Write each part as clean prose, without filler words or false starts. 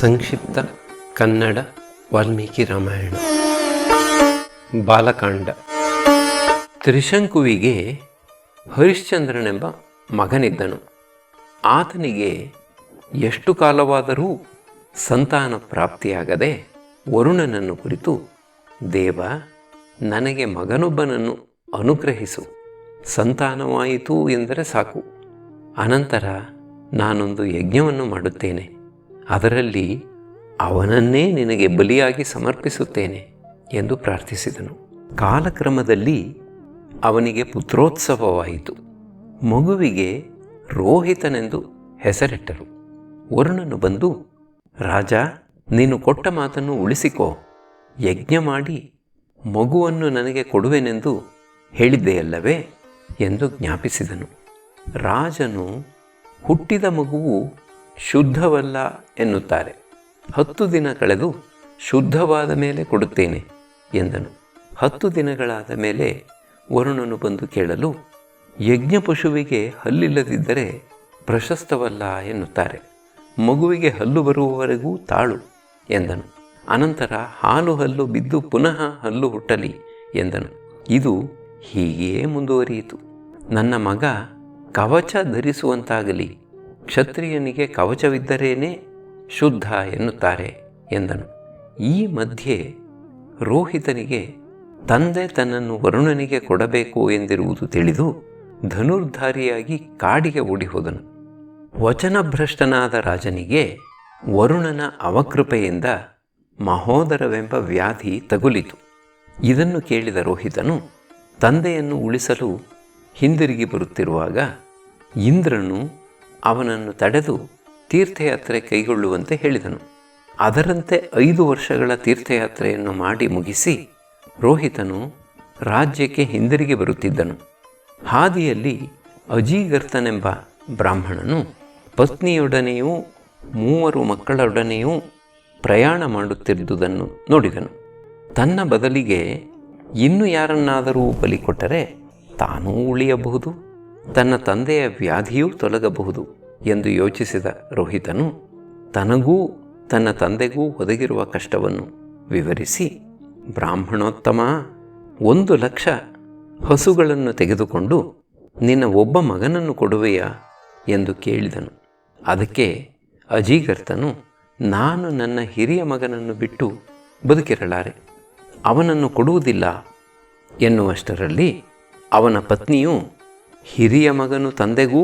ಸಂಕ್ಷಿಪ್ತ ಕನ್ನಡ ವಾಲ್ಮೀಕಿ ರಾಮಾಯಣ. ಬಾಲಕಾಂಡ. ತ್ರಿಶಂಕುವಿಗೆ ಹರಿಶ್ಚಂದ್ರನೆಂಬ ಮಗನಿದ್ದನು. ಆತನಿಗೆ ಎಷ್ಟು ಕಾಲವಾದರೂ ಸಂತಾನ ಪ್ರಾಪ್ತಿಯಾಗದೆ ವರುಣನನ್ನು ಕುರಿತು, ದೇವ, ನನಗೆ ಮಗನೊಬ್ಬನನ್ನು ಅನುಗ್ರಹಿಸು, ಸಂತಾನವಾಯಿತು ಎಂದರೆ ಸಾಕು, ಅನಂತರ ನಾನೊಂದು ಯಜ್ಞವನ್ನು ಮಾಡುತ್ತೇನೆ, ಅದರಲ್ಲಿ ಅವನನ್ನೇ ನಿನಗೆ ಬಲಿಯಾಗಿ ಸಮರ್ಪಿಸುತ್ತೇನೆ ಎಂದು ಪ್ರಾರ್ಥಿಸಿದನು. ಕಾಲಕ್ರಮದಲ್ಲಿ ಅವನಿಗೆ ಪುತ್ರೋತ್ಸವವಾಯಿತು. ಮಗುವಿಗೆ ರೋಹಿತನೆಂದು ಹೆಸರಿಟ್ಟರು. ವರುಣನು ಬಂದು, ರಾಜ, ನೀನು ಕೊಟ್ಟ ಮಾತನ್ನು ಉಳಿಸಿಕೋ, ಯಜ್ಞ ಮಾಡಿ ಮಗುವನ್ನು ನನಗೆ ಕೊಡುವೆನೆಂದು ಹೇಳಿದ್ದೆಯಲ್ಲವೇ ಎಂದು ಜ್ಞಾಪಿಸಿದನು. ರಾಜನು, ಹುಟ್ಟಿದ ಮಗುವು ಶುದ್ಧವಲ್ಲ ಎನ್ನುತ್ತಾರೆ, 10 ದಿನ ಕಳೆದು ಶುದ್ಧವಾದ ಮೇಲೆ ಕೊಡುತ್ತೇನೆ ಎಂದನು. 10 ದಿನಗಳಾದ ಮೇಲೆ ವರುಣನು ಬಂದು ಕೇಳಲು, ಯಜ್ಞ ಪಶುವಿಗೆ ಹಲ್ಲಿಲ್ಲದಿದ್ದರೆ ಪ್ರಶಸ್ತವಲ್ಲ ಎನ್ನುತ್ತಾರೆ, ಮಗುವಿಗೆ ಹಲ್ಲು ಬರುವವರೆಗೂ ತಾಳು ಎಂದನು. ಅನಂತರ ಹಾಲು ಹಲ್ಲು ಬಿದ್ದು ಪುನಃ ಹಲ್ಲು ಹುಟ್ಟಲಿ ಎಂದನು. ಇದು ಹೀಗೆಯೇ ಮುಂದುವರಿಯಿತು. ನನ್ನ ಮಗ ಕವಚ ಧರಿಸುವಂತಾಗಲಿ, ಕ್ಷತ್ರಿಯನಿಗೆ ಕವಚವಿದ್ದರೇನೇ ಶುದ್ಧ ಎನ್ನುತ್ತಾರೆ ಎಂದನು. ಈ ಮಧ್ಯೆ ರೋಹಿತನಿಗೆ ತಂದೆ ತನ್ನನ್ನು ವರುಣನಿಗೆ ಕೊಡಬೇಕು ಎಂದಿರುವುದು ತಿಳಿದು ಧನುರ್ಧಾರಿಯಾಗಿ ಕಾಡಿಗೆ ಓಡಿಹೋದನು. ವಚನಭ್ರಷ್ಟನಾದ ರಾಜನಿಗೆ ವರುಣನ ಅವಕೃಪೆಯಿಂದ ಮಹೋದರವೆಂಬ ವ್ಯಾಧಿ ತಗುಲಿತು. ಇದನ್ನು ಕೇಳಿದ ರೋಹಿತನು ತಂದೆಯನ್ನು ಉಳಿಸಲು ಹಿಂದಿರುಗಿ ಬರುತ್ತಿರುವಾಗ ಇಂದ್ರನು ಅವನನ್ನು ತಡೆದು ತೀರ್ಥಯಾತ್ರೆ ಕೈಗೊಳ್ಳುವಂತೆ ಹೇಳಿದನು. ಅದರಂತೆ 5 ವರ್ಷಗಳ ತೀರ್ಥಯಾತ್ರೆಯನ್ನು ಮಾಡಿ ಮುಗಿಸಿ ರೋಹಿತನು ರಾಜ್ಯಕ್ಕೆ ಹಿಂದಿರುಗಿ ಬರುತ್ತಿದ್ದನು. ಹಾದಿಯಲ್ಲಿ ಅಜೀಗರ್ತನೆಂಬ ಬ್ರಾಹ್ಮಣನು ಪತ್ನಿಯೊಡನೆಯೂ 3 ಮಕ್ಕಳೊಡನೆಯೂ ಪ್ರಯಾಣ ಮಾಡುತ್ತಿದ್ದುದನ್ನು ನೋಡಿದನು. ತನ್ನ ಬದಲಿಗೆ ಇನ್ನು ಯಾರನ್ನಾದರೂ ಬಲಿ ಕೊಟ್ಟರೆ ತಾನೂ ಉಳಿಯಬಹುದು, ತನ್ನ ತಂದೆಯ ವ್ಯಾಧಿಯೂ ತೊಲಗಬಹುದು ಎಂದು ಯೋಚಿಸಿದ ರೋಹಿತನು ತನಗೂ ತನ್ನ ತಂದೆಗೂ ಒದಗಿರುವ ಕಷ್ಟವನ್ನು ವಿವರಿಸಿ, ಬ್ರಾಹ್ಮಣೋತ್ತಮ, 100,000 ಹಸುಗಳನ್ನು ತೆಗೆದುಕೊಂಡು ನಿನ್ನ ಒಬ್ಬ ಮಗನನ್ನು ಕೊಡುವೆಯಾ ಎಂದು ಕೇಳಿದನು. ಅದಕ್ಕೆ ಅಜೀಗರ್ತನು, ನಾನು ನನ್ನ ಹಿರಿಯ ಮಗನನ್ನು ಬಿಟ್ಟು ಬದುಕಿರಲಾರೆ, ಅವನನ್ನು ಕೊಡುವುದಿಲ್ಲ ಎನ್ನುವಷ್ಟರಲ್ಲಿ ಅವನ ಪತ್ನಿಯು, ಹಿರಿಯ ಮಗನು ತಂದೆಗೂ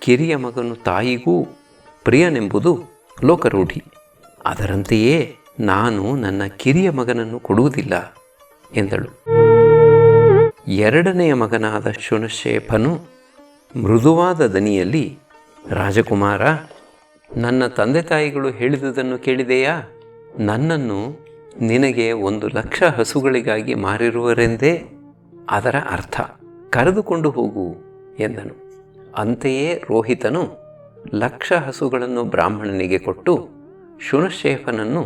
ಕಿರಿಯ ಮಗನು ತಾಯಿಗೂ ಪ್ರಿಯನೆಂಬುದು ಲೋಕರೂಢಿ, ಅದರಂತೆಯೇ ನಾನು ನನ್ನ ಕಿರಿಯ ಮಗನನ್ನು ಕೊಡುವುದಿಲ್ಲ ಎಂದಳು. 2ನೆಯ ಮಗನಾದ ಶುನಶೇಫನು ಮೃದುವಾದ ದನಿಯಲ್ಲಿ, ರಾಜಕುಮಾರ, ನನ್ನ ತಂದೆ ತಾಯಿಗಳು ಹೇಳಿದುದನ್ನು ಕೇಳಿದೆಯಾ? ನನ್ನನ್ನು ನಿನಗೆ 1,00,000 ಹಸುಗಳಿಗಾಗಿ ಮಾರಿರುವರೆಂದೇ ಅದರ ಅರ್ಥ, ಕರೆದುಕೊಂಡು ಹೋಗು ಎಂದನು. ಅಂತೆಯೇ ರೋಹಿತನು 1,00,000 ಹಸುಗಳನ್ನು ಬ್ರಾಹ್ಮಣನಿಗೆ ಕೊಟ್ಟು ಶುನಶೇಫನನ್ನು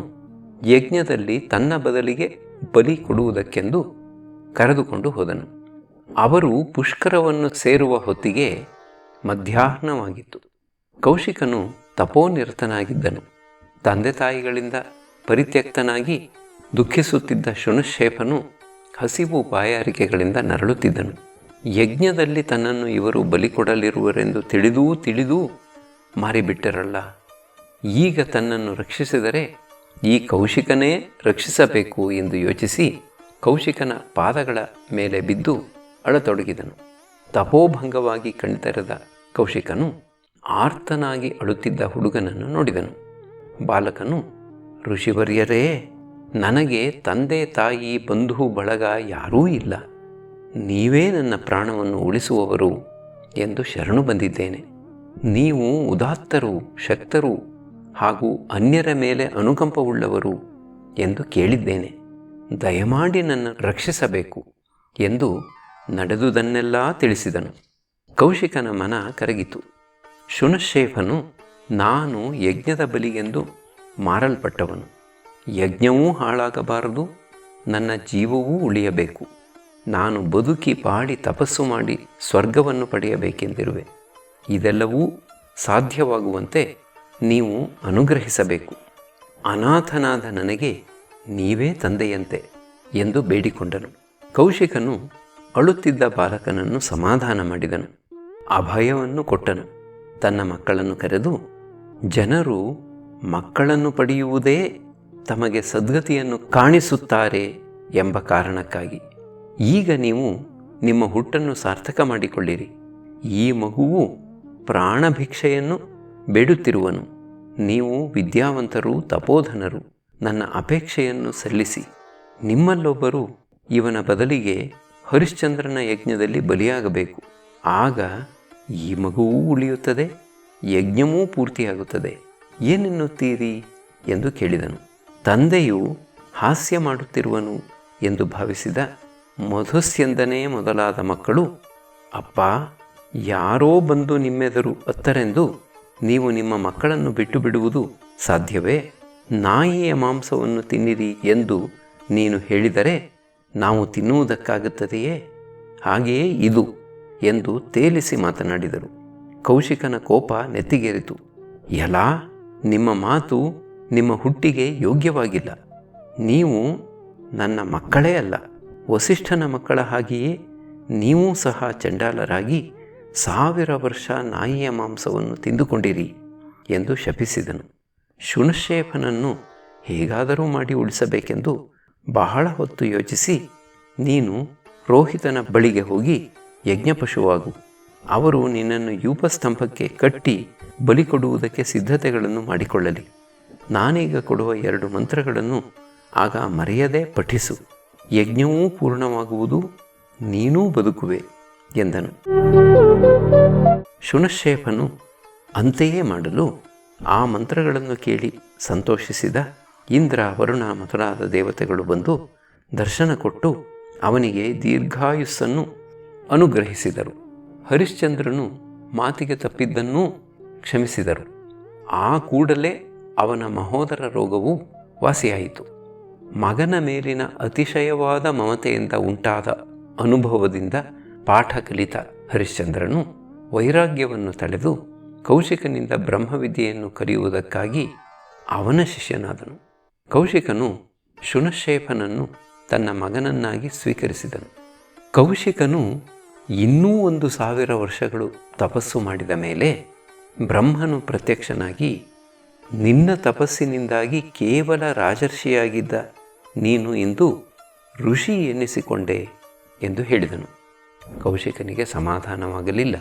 ಯಜ್ಞದಲ್ಲಿ ತನ್ನ ಬದಲಿಗೆ ಬಲಿ ಕೊಡುವುದಕ್ಕೆಂದು ಕರೆದುಕೊಂಡು ಹೋದನು. ಅವರು ಪುಷ್ಕರವನ್ನು ಸೇರುವ ಹೊತ್ತಿಗೆ ಮಧ್ಯಾಹ್ನವಾಗಿತ್ತು. ಕೌಶಿಕನು ತಪೋನಿರತನಾಗಿದ್ದನು. ತಂದೆ ತಾಯಿಗಳಿಂದ ಪರಿತ್ಯಕ್ತನಾಗಿ ದುಃಖಿಸುತ್ತಿದ್ದ ಶುನಶೇಫನು ಹಸಿವು ಬಾಯಾರಿಕೆಗಳಿಂದ ನರಳುತ್ತಿದ್ದನು. ಯಜ್ಞದಲ್ಲಿ ತನ್ನನ್ನು ಇವರು ಬಲಿ ಕೊಡಲಿರುವರೆಂದು ತಿಳಿದೂ ಮಾರಿಬಿಟ್ಟರಲ್ಲ, ಈಗ ತನ್ನನ್ನು ರಕ್ಷಿಸಿದರೆ ಈ ಕೌಶಿಕನೇ ರಕ್ಷಿಸಬೇಕು ಎಂದು ಯೋಚಿಸಿ ಕೌಶಿಕನ ಪಾದಗಳ ಮೇಲೆ ಬಿದ್ದು ಅಳತೊಡಗಿದನು. ತಪೋಭಂಗವಾಗಿ ಕಣ್ತೆರೆದ ಕೌಶಿಕನು ಆರ್ತನಾಗಿ ಅಳುತ್ತಿದ್ದ ಹುಡುಗನನ್ನು ನೋಡಿದನು. ಬಾಲಕನು, ಋಷಿವರ್ಯರೇ, ನನಗೆ ತಂದೆ ತಾಯಿ ಬಂಧು ಬಳಗ ಯಾರೂ ಇಲ್ಲ, ನೀವೇ ನನ್ನ ಪ್ರಾಣವನ್ನು ಉಳಿಸುವವರು ಎಂದು ಶರಣು ಬಂದಿದ್ದೇನೆ. ನೀವು ಉದಾತ್ತರು, ಶಕ್ತರು ಹಾಗೂ ಅನ್ಯರ ಮೇಲೆ ಅನುಕಂಪವುಳ್ಳವರು ಎಂದು ಕೇಳಿದ್ದೇನೆ. ದಯಮಾಡಿ ನನ್ನ ರಕ್ಷಿಸಬೇಕು ಎಂದು ನಡೆದುದನ್ನೆಲ್ಲ ತಿಳಿಸಿದನು. ಕೌಶಿಕನ ಮನ ಕರಗಿತು. ಶುನಶೇಫನು, ನಾನು ಯಜ್ಞದ ಬಲಿಗೆಂದು ಮಾರಲ್ಪಟ್ಟವನು, ಯಜ್ಞವೂ ಹಾಳಾಗಬಾರದು, ನನ್ನ ಜೀವವೂ ಉಳಿಯಬೇಕು, ನಾನು ಬದುಕಿ ಬಾಡಿ ತಪಸ್ಸು ಮಾಡಿ ಸ್ವರ್ಗವನ್ನು ಪಡೆಯಬೇಕೆಂದಿರುವೆ. ಇದೆಲ್ಲವೂ ಸಾಧ್ಯವಾಗುವಂತೆ ನೀವು ಅನುಗ್ರಹಿಸಬೇಕು. ಅನಾಥನಾದ ನನಗೆ ನೀವೇ ತಂದೆಯಂತೆ ಎಂದು ಬೇಡಿಕೊಂಡನು. ಕೌಶಿಕನು ಅಳುತ್ತಿದ್ದ ಬಾಲಕನನ್ನು ಸಮಾಧಾನ ಮಾಡಿದನು, ಅಭಯವನ್ನು ಕೊಟ್ಟನು. ತನ್ನ ಮಕ್ಕಳನ್ನು ಕರೆದು, ಜನರು ಮಕ್ಕಳನ್ನು ಪಡೆಯುವುದೇ ತಮಗೆ ಸದ್ಗತಿಯನ್ನು ಕಾಣಿಸುತ್ತಾರೆ ಎಂಬ ಕಾರಣಕ್ಕಾಗಿ ಈಗ ನೀವು ನಿಮ್ಮ ಹುಟ್ಟನ್ನು ಸಾರ್ಥಕ ಮಾಡಿಕೊಳ್ಳಿರಿ. ಈ ಮಗುವು ಪ್ರಾಣಭಿಕ್ಷೆಯನ್ನು ಬೇಡುತ್ತಿರುವನು. ನೀವು ವಿದ್ಯಾವಂತರು, ತಪೋಧನರು, ನನ್ನ ಅಪೇಕ್ಷೆಯನ್ನು ಸಲ್ಲಿಸಿ. ನಿಮ್ಮಲ್ಲೊಬ್ಬರು ಇವನ ಬದಲಿಗೆ ಹರಿಶ್ಚಂದ್ರನ ಯಜ್ಞದಲ್ಲಿ ಬಲಿಯಾಗಬೇಕು. ಆಗ ಈ ಮಗುವೂ ಉಳಿಯುತ್ತದೆ, ಯಜ್ಞವೂ ಪೂರ್ತಿಯಾಗುತ್ತದೆ. ಏನೆನ್ನುತ್ತೀರಿ ಎಂದು ಕೇಳಿದನು. ತಂದೆಯು ಹಾಸ್ಯ ಮಾಡುತ್ತಿರುವನು ಎಂದು ಭಾವಿಸಿದ ಮಧುಸ್ಯಂದನೇ ಮೊದಲಾದ ಮಕ್ಕಳು, ಅಪ್ಪ, ಯಾರೋ ಬಂದು ನಿಮ್ಮೆದರು ಅತ್ತರೆಂದು ನೀವು ನಿಮ್ಮ ಮಕ್ಕಳನ್ನು ಬಿಟ್ಟು ಬಿಡುವುದು ಸಾಧ್ಯವೇ? ನಾಯಿಯ ಮಾಂಸವನ್ನು ತಿನ್ನಿರಿ ಎಂದು ನೀನು ಹೇಳಿದರೆ ನಾವು ತಿನ್ನುವುದಕ್ಕಾಗುತ್ತದೆಯೇ? ಹಾಗೆಯೇ ಇದು ಎಂದು ತೇಲಿಸಿ ಮಾತನಾಡಿದರು. ಕೌಶಿಕನ ಕೋಪ ನೆತ್ತಿಗೇರಿತು. ಎಲ್ಲಾ, ನಿಮ್ಮ ಮಾತು ನಿಮ್ಮ ಹುಟ್ಟಿಗೆ ಯೋಗ್ಯವಾಗಿಲ್ಲ. ನೀವು ನನ್ನ ಮಕ್ಕಳೇ ಅಲ್ಲ, ವಸಿಷ್ಠನ ಮಕ್ಕಳ ಹಾಗೆಯೇ ನೀವೂ ಸಹ ಚಂಡಾಲರಾಗಿ 1000 ವರ್ಷ ನಾಯಿಯ ಮಾಂಸವನ್ನು ತಿಂದುಕೊಂಡಿರಿ ಎಂದು ಶಪಿಸಿದನು. ಶುನಶ್ಶೇಫನನ್ನು ಹೇಗಾದರೂ ಮಾಡಿ ಉಳಿಸಬೇಕೆಂದು ಬಹಳ ಹೊತ್ತು ಯೋಚಿಸಿ, ನೀನು ರೋಹಿತನ ಬಳಿಗೆ ಹೋಗಿ ಯಜ್ಞಪಶುವಾಗು. ಅವರು ನಿನ್ನನ್ನು ಯೂಪಸ್ತಂಭಕ್ಕೆ ಕಟ್ಟಿ ಬಲಿ ಕೊಡುವುದಕ್ಕೆ ಸಿದ್ಧತೆಗಳನ್ನು ಮಾಡಿಕೊಳ್ಳಲಿ. ನಾನೀಗ ಕೊಡುವ 2 ಮಂತ್ರಗಳನ್ನು ಆಗ ಮರೆಯದೆ ಪಠಿಸು. ಯಜ್ಞವೂ ಪೂರ್ಣವಾಗುವುದು, ನೀನೂ ಬದುಕುವೆ ಎಂದನು. ಶುನಶ್ಶೇಫನು ಅಂತೆಯೇ ಮಾಡಲು ಆ ಮಂತ್ರಗಳನ್ನು ಕೇಳಿ ಸಂತೋಷಿಸಿದ ಇಂದ್ರ, ವರುಣ ಮೊದಲಾದ ದೇವತೆಗಳು ಬಂದು ದರ್ಶನ ಕೊಟ್ಟು ಅವನಿಗೆ ದೀರ್ಘಾಯುಸ್ಸನ್ನು ಅನುಗ್ರಹಿಸಿದರು. ಹರಿಶ್ಚಂದ್ರನು ಮಾತಿಗೆ ತಪ್ಪಿದ್ದನ್ನೂ ಕ್ಷಮಿಸಿದರು. ಆ ಕೂಡಲೇ ಅವನ ಮಹೋದರ ರೋಗವು ವಾಸಿಯಾಯಿತು. ಮಗನ ಮೇಲಿನ ಅತಿಶಯವಾದ ಮಮತೆಯಿಂದ ಉಂಟಾದ ಅನುಭವದಿಂದ ಪಾಠ ಕಲಿತ ಹರಿಶ್ಚಂದ್ರನು ವೈರಾಗ್ಯವನ್ನು ತಳೆದು ಕೌಶಿಕನಿಂದ ಬ್ರಹ್ಮವಿದ್ಯೆಯನ್ನು ಕಲಿಯುವುದಕ್ಕಾಗಿ ಅವನ ಶಿಷ್ಯನಾದನು. ಕೌಶಿಕನು ಶುನಶ್ಶೇಫನನ್ನು ತನ್ನ ಮಗನನ್ನಾಗಿ ಸ್ವೀಕರಿಸಿದನು. ಕೌಶಿಕನು ಇನ್ನೂ 1000 ವರ್ಷಗಳು ತಪಸ್ಸು ಮಾಡಿದ ಮೇಲೆ ಬ್ರಹ್ಮನು ಪ್ರತ್ಯಕ್ಷನಾಗಿ, ನಿನ್ನ ತಪಸ್ಸಿನಿಂದಾಗಿ ಕೇವಲ ರಾಜರ್ಷಿಯಾಗಿದ್ದ ನೀನು ಇಂದು ಋಷಿ ಎನ್ನಿಸಿಕೊಂಡೆ ಎಂದು ಹೇಳಿದನು. ಕೌಶಿಕನಿಗೆ ಸಮಾಧಾನವಾಗಲಿಲ್ಲ.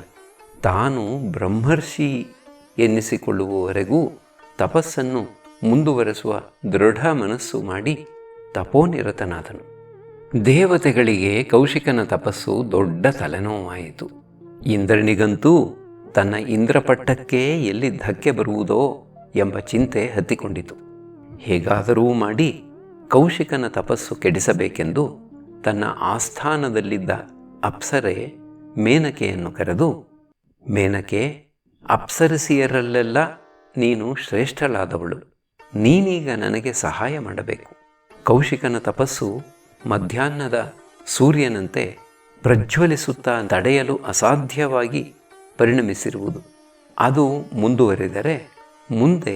ತಾನು ಬ್ರಹ್ಮರ್ಷಿ ಎನ್ನಿಸಿಕೊಳ್ಳುವವರೆಗೂ ತಪಸ್ಸನ್ನು ಮುಂದುವರೆಸುವ ದೃಢ ಮನಸ್ಸು ಮಾಡಿ ತಪೋನಿರತನಾದನು. ದೇವತೆಗಳಿಗೆ ಕೌಶಿಕನ ತಪಸ್ಸು ದೊಡ್ಡ ತಲೆನೋವಾಯಿತು. ಇಂದ್ರನಿಗಂತೂ ತನ್ನ ಇಂದ್ರಪಟ್ಟಕ್ಕೆ ಎಲ್ಲಿ ಧಕ್ಕೆ ಬರುವುದೋ ಎಂಬ ಚಿಂತೆ ಹತ್ತಿಕೊಂಡಿತು. ಹೇಗಾದರೂ ಮಾಡಿ ಕೌಶಿಕನ ತಪಸ್ಸು ಕೆಡಿಸಬೇಕೆಂದು ತನ್ನ ಆಸ್ಥಾನದಲ್ಲಿದ್ದ ಅಪ್ಸರೆ ಮೇನಕೆಯನ್ನು ಕರೆದು, ಮೇನಕೆ, ಅಪ್ಸರಸಿಯರಲ್ಲೆಲ್ಲ ನೀನು ಶ್ರೇಷ್ಠಳಾದವಳು. ನೀನೀಗ ನನಗೆ ಸಹಾಯ ಮಾಡಬೇಕು. ಕೌಶಿಕನ ತಪಸ್ಸು ಮಧ್ಯಾಹ್ನದ ಸೂರ್ಯನಂತೆ ಪ್ರಜ್ವಲಿಸುತ್ತಾ ತಡೆಯಲು ಅಸಾಧ್ಯವಾಗಿ ಪರಿಣಮಿಸಿರುವುದು. ಅದು ಮುಂದುವರಿದರೆ ಮುಂದೆ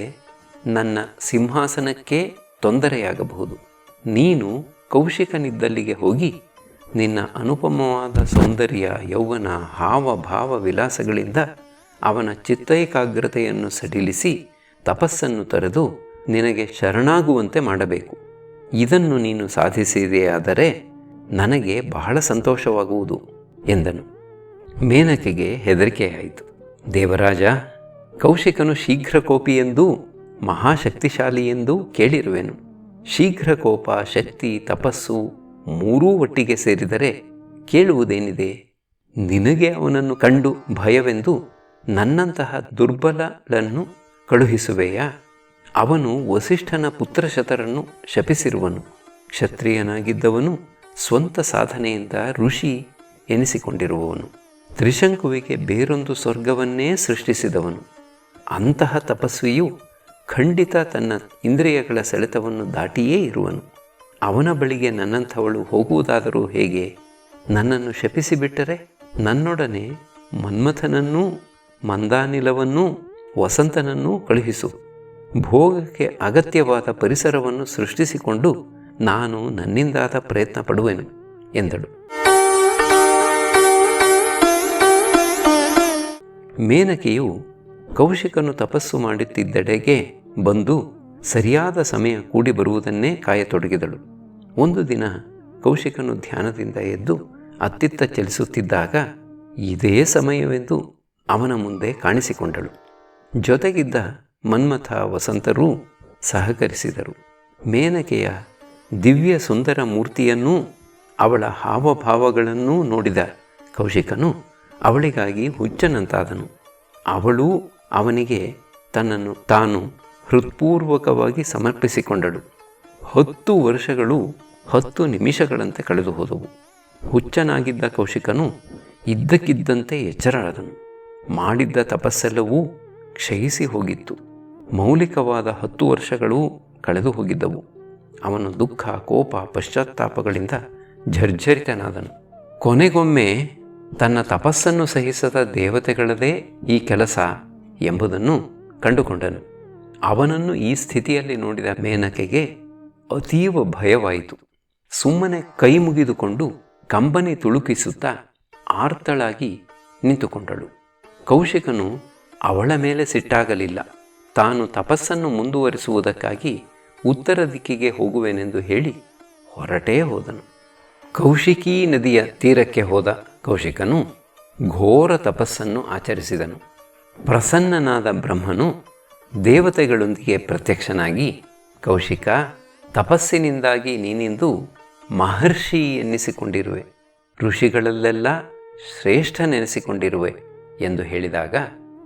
ನನ್ನ ಸಿಂಹಾಸನಕ್ಕೆ ತೊಂದರೆಯಾಗಬಹುದು. ನೀನು ಕೌಶಿಕನಿದ್ದಲ್ಲಿಗೆ ಹೋಗಿ ನಿನ್ನ ಅನುಪಮವಾದ ಸೌಂದರ್ಯ, ಯೌವನ, ಹಾವ ಭಾವ ವಿಲಾಸಗಳಿಂದ ಅವನ ಚಿತ್ತೈಕಾಗ್ರತೆಯನ್ನು ಸಡಿಲಿಸಿ ತಪಸ್ಸನ್ನು ತೊರೆದು ನಿನಗೆ ಶರಣಾಗುವಂತೆ ಮಾಡಬೇಕು. ಇದನ್ನು ನೀನು ಸಾಧಿಸಿದೆಯಾದರೆ ನನಗೆ ಬಹಳ ಸಂತೋಷವಾಗುವುದು ಎಂದನು. ಮೇನಕೆಗೆ ಹೆದರಿಕೆಯಾಯಿತು. ದೇವರಾಜ, ಕೌಶಿಕನು ಶೀಘ್ರಕೋಪಿಯೆಂದೂ ಮಹಾಶಕ್ತಿಶಾಲಿಯೆಂದೂ ಕೇಳಿರುವೆನು. ಶೀಘ್ರಕೋಪ, ಶಕ್ತಿ, ತಪಸ್ಸು 3 ಒಟ್ಟಿಗೆ ಸೇರಿದರೆ ಕೇಳುವುದೇನಿದೆ? ನಿನಗೆ ಅವನನ್ನು ಕಂಡು ಭಯವೆಂದು ನನ್ನಂತಹ ದುರ್ಬಲನನ್ನು ಕಳುಹಿಸುವೆಯಾ? ಅವನು ವಸಿಷ್ಠನ ಪುತ್ರಶತರನ್ನು ಶಪಿಸಿರುವನು. ಕ್ಷತ್ರಿಯನಾಗಿದ್ದವನು ಸ್ವಂತ ಸಾಧನೆಯಿಂದ ಋಷಿ ಎನಿಸಿಕೊಂಡಿರುವವನು. ತ್ರಿಶಂಕುವಿಗೆ ಬೇರೊಂದು ಸ್ವರ್ಗವನ್ನೇ ಸೃಷ್ಟಿಸಿದವನು. ಅಂತಹ ತಪಸ್ವಿಯು ಖಂಡಿತ ತನ್ನ ಇಂದ್ರಿಯಗಳ ಸೆಳೆತವನ್ನು ದಾಟಿಯೇ ಇರುವನು. ಅವನ ಬಳಿಗೆ ನನ್ನಂಥವಳು ಹೋಗುವುದಾದರೂ ಹೇಗೆ? ನನ್ನನ್ನು ಶಪಿಸಿಬಿಟ್ಟರೆ ನನ್ನೊಡನೆ ಮನ್ಮಥನನ್ನೂ ಮಂದಾನಿಲವನ್ನೂ ವಸಂತನನ್ನೂ ಕಳುಹಿಸು. ಭೋಗಕ್ಕೆ ಅಗತ್ಯವಾದ ಪರಿಸರವನ್ನು ಸೃಷ್ಟಿಸಿಕೊಂಡು ನಾನು ನನ್ನಿಂದಾದ ಪ್ರಯತ್ನ ಪಡುವೆನು ಎಂದಳು. ಮೇನಕೆಯು ಕೌಶಿಕನು ತಪಸ್ಸು ಮಾಡುತ್ತಿದ್ದೆಡೆಗೆ ಬಂದು ಸರಿಯಾದ ಸಮಯ ಕೂಡಿ ಬರುವುದನ್ನೇ ಕಾಯತೊಡಗಿದಳು. ಒಂದು ದಿನ ಕೌಶಿಕನು ಧ್ಯಾನದಿಂದ ಎದ್ದು ಅತ್ತಿತ್ತ ಚಲಿಸುತ್ತಿದ್ದಾಗ ಇದೇ ಸಮಯವೆಂದು ಅವನ ಮುಂದೆ ಕಾಣಿಸಿಕೊಂಡಳು. ಜೊತೆಗಿದ್ದ ಮನ್ಮಥ, ವಸಂತರೂ ಸಹಕರಿಸಿದರು. ಮೇನಕೆಯ ದಿವ್ಯ ಸುಂದರ ಮೂರ್ತಿಯನ್ನೂ ಅವಳ ಹಾವಭಾವಗಳನ್ನೂ ನೋಡಿದ ಕೌಶಿಕನು ಅವಳಿಗಾಗಿ ಹುಚ್ಚನಂತಾದನು. ಅವಳೂ ಅವನಿಗೆ ತನ್ನನ್ನು ತಾನು ಹೃತ್ಪೂರ್ವಕವಾಗಿ ಸಮರ್ಪಿಸಿಕೊಂಡಳು. 10 ವರ್ಷಗಳು 10 ನಿಮಿಷಗಳಂತೆ ಕಳೆದು ಹೋದವು. ಹುಚ್ಚನಾಗಿದ್ದ ಕೌಶಿಕನು ಇದ್ದಕ್ಕಿದ್ದಂತೆ ಎಚ್ಚರವಾದನು. ಮಾಡಿದ್ದ ತಪಸ್ಸೆಲ್ಲವೂ ಕ್ಷಯಿಸಿ ಹೋಗಿತ್ತು. ಮೌಲಿಕವಾದ 10 ವರ್ಷಗಳೂ ಕಳೆದು ಹೋಗಿದ್ದವು. ಅವನು ದುಃಖ, ಕೋಪ, ಪಶ್ಚಾತ್ತಾಪಗಳಿಂದ ಜರ್ಜರಿತನಾದನು. ಕೊನೆಗೊಮ್ಮೆ ತನ್ನ ತಪಸ್ಸನ್ನು ಸಹಿಸದ ದೇವತೆಗಳದೇ ಈ ಕೆಲಸ ಎಂಬುದನ್ನು ಕಂಡುಕೊಂಡನು. ಅವನನ್ನು ಈ ಸ್ಥಿತಿಯಲ್ಲಿ ನೋಡಿದ ಮೇನಕೆಗೆ ಅತೀವ ಭಯವಾಯಿತು. ಸುಮ್ಮನೆ ಕೈ ಮುಗಿದುಕೊಂಡು ಕಂಬನಿ ತುಳುಕಿಸುತ್ತಾ ಆರ್ತಳಾಗಿ ನಿಂತುಕೊಂಡಳು. ಕೌಶಿಕನು ಅವಳ ಮೇಲೆ ಸಿಟ್ಟಾಗಲಿಲ್ಲ. ತಾನು ತಪಸ್ಸನ್ನು ಮುಂದುವರಿಸುವುದಕ್ಕಾಗಿ ಉತ್ತರ ದಿಕ್ಕಿಗೆ ಹೋಗುವೆನೆಂದು ಹೇಳಿ ಹೊರಟೇ ಹೋದನು. ಕೌಶಿಕೀ ನದಿಯ ತೀರಕ್ಕೆ ಹೋದ ಕೌಶಿಕನು ಘೋರ ತಪಸ್ಸನ್ನು ಆಚರಿಸಿದನು. ಪ್ರಸನ್ನನಾದ ಬ್ರಹ್ಮನು ದೇವತೆಗಳೊಂದಿಗೆ ಪ್ರತ್ಯಕ್ಷನಾಗಿ, ಕೌಶಿಕ, ತಪಸ್ಸಿನಿಂದಾಗಿ ನೀನಿಂದು ಮಹರ್ಷಿ ಎನ್ನಿಸಿಕೊಂಡಿರುವೆ, ಋಷಿಗಳಲ್ಲೆಲ್ಲ ಶ್ರೇಷ್ಠನೆನಿಸಿಕೊಂಡಿರುವೆ ಎಂದು ಹೇಳಿದಾಗ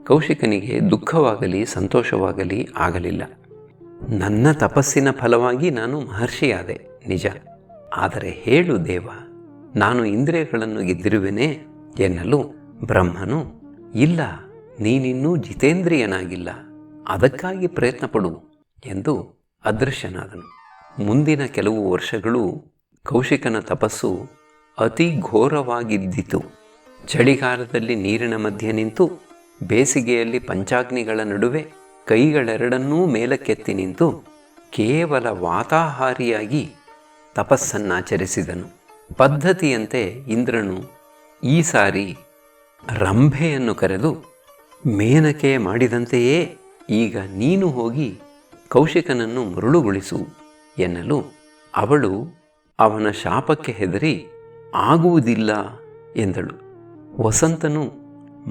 ಕೌಶಿಕನಿಗೆ ದುಃಖವಾಗಲಿ ಸಂತೋಷವಾಗಲಿ ಆಗಲಿಲ್ಲ. ನನ್ನ ತಪಸ್ಸಿನ ಫಲವಾಗಿ ನಾನು ಮಹರ್ಷಿಯಾದೆ ನಿಜ. ಆದರೆ ಹೇಳು ದೇವ, ನಾನು ಇಂದ್ರಿಯಗಳನ್ನು ಗೆದ್ದಿರುವೆನೇ ಎನ್ನಲು ಬ್ರಹ್ಮನು, ಇಲ್ಲ, ನೀನಿನ್ನೂ ಜಿತೇಂದ್ರಿಯನಾಗಿಲ್ಲ, ಅದಕ್ಕಾಗಿ ಪ್ರಯತ್ನಪಡು ಎಂದು ಅದೃಶ್ಯನಾದನು. ಮುಂದಿನ ಕೆಲವು ವರ್ಷಗಳು ಕೌಶಿಕನ ತಪಸ್ಸು ಅತಿ ಘೋರವಾಗಿದ್ದಿತು. ಚಳಿಗಾಲದಲ್ಲಿ ನೀರಿನ ಮಧ್ಯೆ ನಿಂತು, ಬೇಸಿಗೆಯಲ್ಲಿ ಪಂಚಾಗ್ನಿಗಳ ನಡುವೆ ಕೈಗಳೆರಡನ್ನೂ ಮೇಲಕ್ಕೆತ್ತಿ ನಿಂತು ಕೇವಲ ವಾತಾಹಾರಿಯಾಗಿ ತಪಸ್ಸನ್ನಾಚರಿಸಿದನು. ಪದ್ಧತಿಯಂತೆ ಇಂದ್ರನು ಈ ಸಾರಿ ರಂಭೆಯನ್ನು ಕರೆದು, ಮೇನಕೆ ಮಾಡಿದಂತೆಯೇ ಈಗ ನೀನು ಹೋಗಿ ಕೌಶಿಕನನ್ನು ಮರುಳುಗೊಳಿಸು ಎನ್ನಲು ಅವಳು ಅವನ ಶಾಪಕ್ಕೆ ಹೆದರಿ ಆಗುವುದಿಲ್ಲ ಎಂದಳು. ವಸಂತನು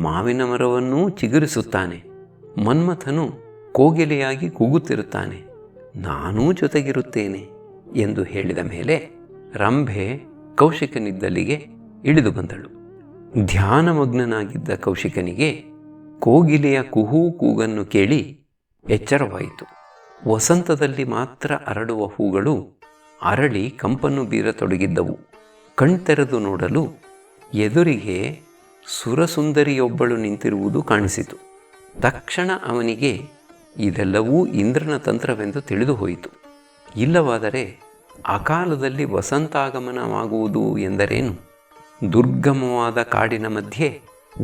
ಮಾವಿನ ಮರವನ್ನೂ ಚಿಗುರಿಸುತ್ತಾನೆ, ಮನ್ಮಥನು ಕೋಗಿಲೆಯಾಗಿ ಕೂಗುತ್ತಿರುತ್ತಾನೆ, ನಾನೂ ಜೊತೆಗಿರುತ್ತೇನೆ ಎಂದು ಹೇಳಿದ ಮೇಲೆ ರಂಭೆ ಕೌಶಿಕನಿದ್ದಲ್ಲಿಗೆ ಇಳಿದು ಬಂದಳು. ಧ್ಯಾನಮಗ್ನನಾಗಿದ್ದ ಕೌಶಿಕನಿಗೆ ಕೋಗಿಲೆಯ ಕುಹೂ ಕೂಗನ್ನು ಕೇಳಿ ಎಚ್ಚರವಾಯಿತು. ವಸಂತದಲ್ಲಿ ಮಾತ್ರ ಅರಳುವ ಹೂಗಳು ಅರಳಿ ಕಂಪನ್ನು ಬೀರತೊಡಗಿದ್ದವು. ಕಣ್ತೆರೆದು ನೋಡಲು ಎದುರಿಗೆ ಸುರಸುಂದರಿಯೊಬ್ಬಳು ನಿಂತಿರುವುದು ಕಾಣಿಸಿತು. ತಕ್ಷಣ ಅವನಿಗೆ ಇದೆಲ್ಲವೂ ಇಂದ್ರನ ತಂತ್ರವೆಂದು ತಿಳಿದು ಹೋಯಿತು. ಇಲ್ಲವಾದರೆ ಅಕಾಲದಲ್ಲಿ ವಸಂತಾಗಮನವಾಗುವುದು ಎಂದರೇನು? ದುರ್ಗಮವಾದ ಕಾಡಿನ ಮಧ್ಯೆ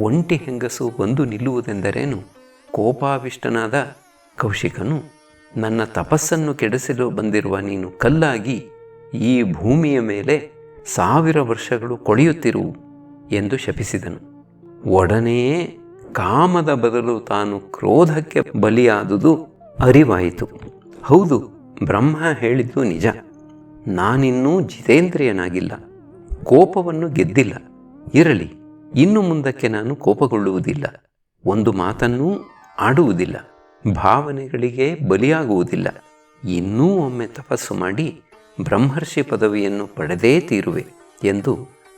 ಒಂಟಿ ಹೆಂಗಸು ಬಂದು ನಿಲ್ಲುವುದೆಂದರೇನು? ಕೋಪಾವಿಷ್ಟನಾದ ಕೌಶಿಕನು, ನನ್ನ ತಪಸ್ಸನ್ನು ಕೆಡಿಸಲು ಬಂದಿರುವ ನೀನು ಕಲ್ಲಾಗಿ ಈ ಭೂಮಿಯ ಮೇಲೆ 1000 ವರ್ಷಗಳು ಕೊಳೆಯುತ್ತಿರು ಎಂದು ಶಪಿಸಿದನು. ಒಡನೆಯೇ ಕಾಮದ ಬದಲು ತಾನು ಕ್ರೋಧಕ್ಕೆ ಬಲಿಯಾದುದು ಅರಿವಾಯಿತು. ಹೌದು, ಬ್ರಹ್ಮ ಹೇಳಿದ್ದು ನಿಜ. ನಾನಿನ್ನೂ ಜಿತೇಂದ್ರಿಯನಾಗಿಲ್ಲ, ಕೋಪವನ್ನು ಗೆದ್ದಿಲ್ಲ. ಇರಲಿ, ಇನ್ನು ಮುಂದಕ್ಕೆ ನಾನು ಕೋಪಗೊಳ್ಳುವುದಿಲ್ಲ, ಒಂದು ಮಾತನ್ನೂ ಆಡುವುದಿಲ್ಲ, ಭಾವನೆಗಳಿಗೆ ಬಲಿಯಾಗುವುದಿಲ್ಲ. ಇನ್ನೂ ಒಮ್ಮೆ ತಪಸ್ಸು ಮಾಡಿ ಬ್ರಹ್ಮರ್ಷಿ ಪದವಿಯನ್ನು ಪಡೆದೇ ತೀರುವೆ ಎಂದು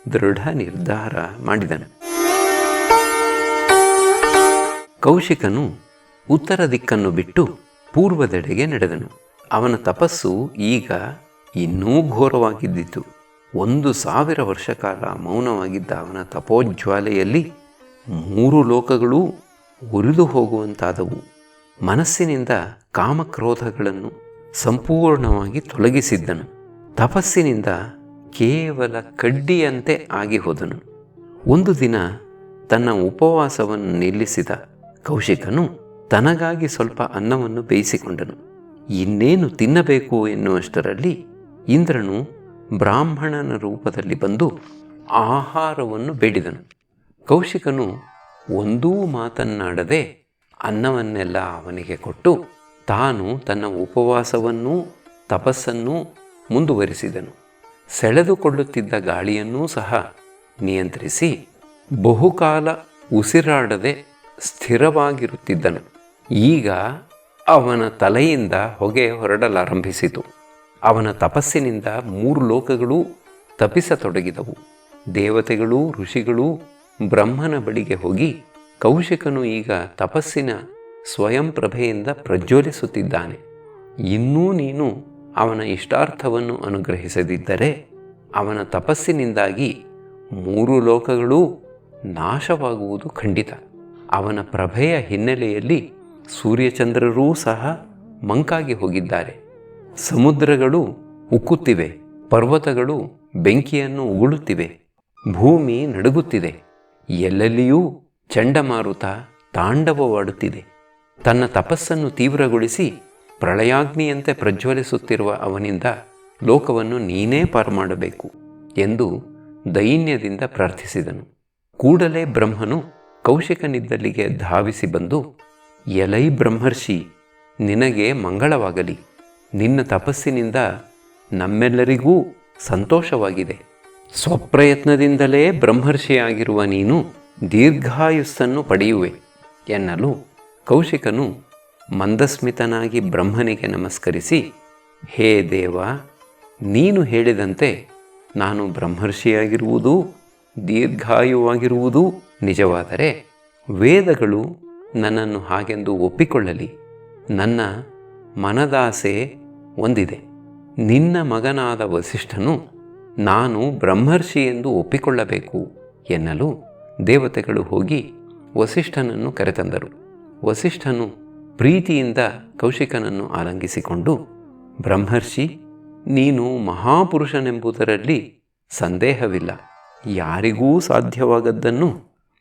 ದೃಢ ನಿರ್ಧಾರ ಮಾಡಿದನು. ಕೌಶಿಕನು ಉತ್ತರ ದಿಕ್ಕನ್ನು ಬಿಟ್ಟು ಪೂರ್ವದೆಡೆಗೆ ನಡೆದನು. ಅವನ ತಪಸ್ಸು ಈಗ ಇನ್ನೂ ಘೋರವಾಗಿದ್ದಿತು. 1000 ವರ್ಷ ಕಾಲ ಮೌನವಾಗಿದ್ದ ಅವನ ತಪೋಜ್ವಾಲೆಯಲ್ಲಿ 3 ಲೋಕಗಳೂ ಉರಿದು ಹೋಗುವಂತಾದವು. ಮನಸ್ಸಿನಿಂದ ಕಾಮಕ್ರೋಧಗಳನ್ನು ಸಂಪೂರ್ಣವಾಗಿ ತೊಲಗಿಸಿದ್ದನು. ತಪಸ್ಸಿನಿಂದ ಕೇವಲ ಕಡ್ಡಿಯಂತೆ ಆಗಿ ಹೋದನು. ಒಂದು ದಿನ ತನ್ನ ಉಪವಾಸವನ್ನು ನಿಲ್ಲಿಸಿದ ಕೌಶಿಕನು ತನಗಾಗಿ ಸ್ವಲ್ಪ ಅನ್ನವನ್ನು ಬೇಯಿಸಿಕೊಂಡನು. ಇನ್ನೇನು ತಿನ್ನಬೇಕು ಎನ್ನುವಷ್ಟರಲ್ಲಿ ಇಂದ್ರನು ಬ್ರಾಹ್ಮಣನ ರೂಪದಲ್ಲಿ ಬಂದು ಆಹಾರವನ್ನು ಬೇಡಿದನು. ಕೌಶಿಕನು ಒಂದೂ ಮಾತನ್ನಾಡದೆ ಅನ್ನವನ್ನೆಲ್ಲ ಅವನಿಗೆ ಕೊಟ್ಟು ತಾನು ತನ್ನ ಉಪವಾಸವನ್ನೂ ತಪಸ್ಸನ್ನೂ ಮುಂದುವರಿಸಿದನು. ಸೆಳೆದುಕೊಳ್ಳುತ್ತಿದ್ದ ಗಾಳಿಯನ್ನೂ ಸಹ ನಿಯಂತ್ರಿಸಿ ಬಹುಕಾಲ ಉಸಿರಾಡದೆ ಸ್ಥಿರವಾಗಿರುತ್ತಿದ್ದನು. ಈಗ ಅವನ ತಲೆಯಿಂದ ಹೊಗೆ ಹೊರಡಲಾರಂಭಿಸಿತು. ಅವನ ತಪಸ್ಸಿನಿಂದ 3 ಲೋಕಗಳೂ ತಪಿಸತೊಡಗಿದವು. ದೇವತೆಗಳೂ ಋಷಿಗಳೂ ಬ್ರಹ್ಮನ ಬಳಿಗೆ ಹೋಗಿ, ಕೌಶಿಕನು ಈಗ ತಪಸ್ಸಿನ ಸ್ವಯಂ ಪ್ರಭೆಯಿಂದ ಪ್ರಜ್ವಲಿಸುತ್ತಿದ್ದಾನೆ. ಇನ್ನೂ ನೀನು ಅವನ ಇಷ್ಟಾರ್ಥವನ್ನು ಅನುಗ್ರಹಿಸದಿದ್ದರೆ ಅವನ ತಪಸ್ಸಿನಿಂದಾಗಿ 3 ಲೋಕಗಳೂ ನಾಶವಾಗುವುದು ಖಂಡಿತ. ಅವನ ಪ್ರಭೆಯ ಹಿನ್ನೆಲೆಯಲ್ಲಿ ಸೂರ್ಯಚಂದ್ರರೂ ಸಹ ಮಂಕಾಗಿ ಹೋಗಿದ್ದಾರೆ. ಸಮುದ್ರಗಳು ಉಕ್ಕುತ್ತಿವೆ, ಪರ್ವತಗಳು ಬೆಂಕಿಯನ್ನು ಉಗುಳುತ್ತಿವೆ, ಭೂಮಿ ನಡುಗುತ್ತಿದೆ, ಎಲ್ಲೆಲ್ಲಿಯೂ ಚಂಡಮಾರುತ ತಾಂಡವವಾಡುತ್ತಿದೆ. ತನ್ನ ತಪಸ್ಸನ್ನು ತೀವ್ರಗೊಳಿಸಿ ಪ್ರಳಯಾಗ್ನಿಯಂತೆ ಪ್ರಜ್ವಲಿಸುತ್ತಿರುವ ಅವನಿಂದ ಲೋಕವನ್ನು ನೀನೇ ಪಾರು ಮಾಡಬೇಕು ಎಂದು ದೈನ್ಯದಿಂದ ಪ್ರಾರ್ಥಿಸಿದನು. ಕೂಡಲೇ ಬ್ರಹ್ಮನು ಕೌಶಿಕನಿದ್ದಲ್ಲಿಗೆ ಧಾವಿಸಿ ಬಂದು, ಎಲೈ ಬ್ರಹ್ಮರ್ಷಿ, ನಿನಗೆ ಮಂಗಳವಾಗಲಿ. ನಿನ್ನ ತಪಸ್ಸಿನಿಂದ ನಮ್ಮೆಲ್ಲರಿಗೂ ಸಂತೋಷವಾಗಿದೆ. ಸ್ವಪ್ರಯತ್ನದಿಂದಲೇ ಬ್ರಹ್ಮರ್ಷಿಯಾಗಿರುವ ನೀನು ದೀರ್ಘಾಯುಸ್ಸನ್ನು ಪಡೆಯುವೆ ಎನ್ನಲು ಕೌಶಿಕನು ಮಂದಸ್ಮಿತನಾಗಿ ಬ್ರಹ್ಮನಿಗೆ ನಮಸ್ಕರಿಸಿ, ಹೇ ದೇವ, ನೀನು ಹೇಳಿದಂತೆ ನಾನು ಬ್ರಹ್ಮರ್ಷಿಯಾಗಿರುವುದೂ ದೀರ್ಘಾಯುವಾಗಿರುವುದೂ ನಿಜವಾದರೆ ವೇದಗಳು ನನ್ನನ್ನು ಹಾಗೆಂದು ಒಪ್ಪಿಕೊಳ್ಳಲಿ. ನನ್ನ ಮನದಾಸೆ ಒಂದಿದೆ. ನಿನ್ನ ಮಗನಾದ ವಸಿಷ್ಠನು ನಾನು ಬ್ರಹ್ಮರ್ಷಿ ಎಂದು ಒಪ್ಪಿಕೊಳ್ಳಬೇಕು ಎನ್ನಲು ದೇವತೆಗಳು ಹೋಗಿ ವಸಿಷ್ಠನನ್ನು ಕರೆತಂದರು. ವಸಿಷ್ಠನು ಪ್ರೀತಿಯಿಂದ ಕೌಶಿಕನನ್ನು ಆಲಂಗಿಸಿಕೊಂಡು, ಬ್ರಹ್ಮರ್ಷಿ, ನೀನು ಮಹಾಪುರುಷನೆಂಬುದರಲ್ಲಿ ಸಂದೇಹವಿಲ್ಲ. ಯಾರಿಗೂ ಸಾಧ್ಯವಾಗದ್ದನ್ನು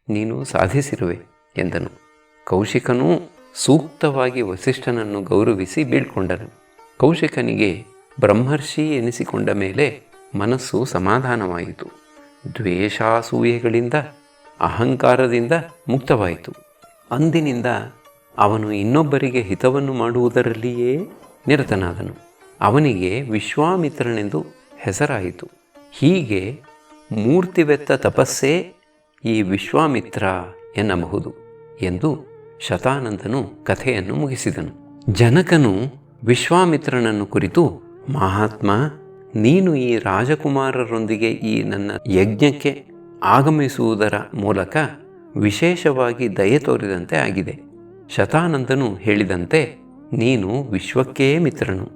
ನೀನು ಸಾಧಿಸಿರುವೆ ಎಂದನು. ಕೌಶಿಕನೂ ಸೂಕ್ತವಾಗಿ ವಸಿಷ್ಠನನ್ನು ಗೌರವಿಸಿ ಬೀಳ್ಕೊಂಡನು. ಕೌಶಿಕನಿಗೆ ಬ್ರಹ್ಮರ್ಷಿ ಎನಿಸಿಕೊಂಡ ಮೇಲೆ ಮನಸ್ಸು ಸಮಾಧಾನವಾಯಿತು. ದ್ವೇಷಾಸೂಯೆಗಳಿಂದ ಅಹಂಕಾರದಿಂದ ಮುಕ್ತವಾಯಿತು. ಅಂದಿನಿಂದ ಅವನು ಇನ್ನೊಬ್ಬರಿಗೆ ಹಿತವನ್ನು ಮಾಡುವುದರಲ್ಲಿಯೇ ನಿರತನಾದನು. ಅವನಿಗೆ ವಿಶ್ವಾಮಿತ್ರನೆಂದು ಹೆಸರಾಯಿತು. ಹೀಗೆ ಮೂರ್ತಿವೆತ್ತ ತಪಸ್ಸೇ ಈ ವಿಶ್ವಾಮಿತ್ರ ಎನ್ನಬಹುದು ಎಂದು ಶತಾನಂದನು ಕಥೆಯನ್ನು ಮುಗಿಸಿದನು. ಜನಕನು ವಿಶ್ವಾಮಿತ್ರನನ್ನು ಕುರಿತು, ಮಹಾತ್ಮ, ನೀನು ಈ ರಾಜಕುಮಾರರೊಂದಿಗೆ ಈ ನನ್ನ ಯಜ್ಞಕ್ಕೆ ಆಗಮಿಸುವುದರ ಮೂಲಕ ವಿಶೇಷವಾಗಿ ದಯೆ ತೋರಿದಂತೆ ಆಗಿದೆ. ಶತಾನಂದನು ಹೇಳಿದಂತೆ ನೀನು ವಿಶ್ವಕ್ಕೇ ಮಿತ್ರನು.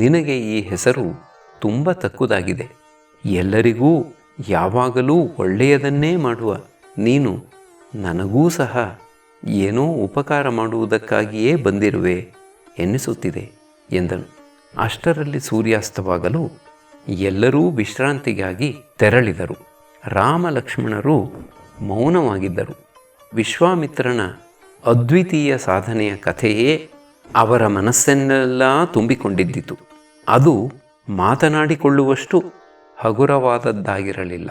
ನಿನಗೆ ಈ ಹೆಸರು ತುಂಬ ತಕ್ಕುದಾಗಿದೆ. ಎಲ್ಲರಿಗೂ ಯಾವಾಗಲೂ ಒಳ್ಳೆಯದನ್ನೇ ಮಾಡುವ ನೀನು ನನಗೂ ಸಹ ಏನೋ ಉಪಕಾರ ಮಾಡುವುದಕ್ಕಾಗಿಯೇ ಬಂದಿರುವೆ ಎನ್ನಿಸುತ್ತಿದೆ ಎಂದನು. ಅಷ್ಟರಲ್ಲಿ ಸೂರ್ಯಾಸ್ತವಾಗಲು ಎಲ್ಲರೂ ವಿಶ್ರಾಂತಿಗಾಗಿ ತೆರಳಿದರು. ರಾಮ ಲಕ್ಷ್ಮಣರು ಮೌನವಾಗಿದ್ದರು. ವಿಶ್ವಾಮಿತ್ರನ ಅದ್ವಿತೀಯ ಸಾಧನೆಯ ಕಥೆಯೇ ಅವರ ಮನಸ್ಸನ್ನೆಲ್ಲ ತುಂಬಿಕೊಂಡಿದ್ದಿತು. ಅದು ಮಾತನಾಡಿಕೊಳ್ಳುವಷ್ಟು ಹಗುರವಾದದ್ದಾಗಿರಲಿಲ್ಲ.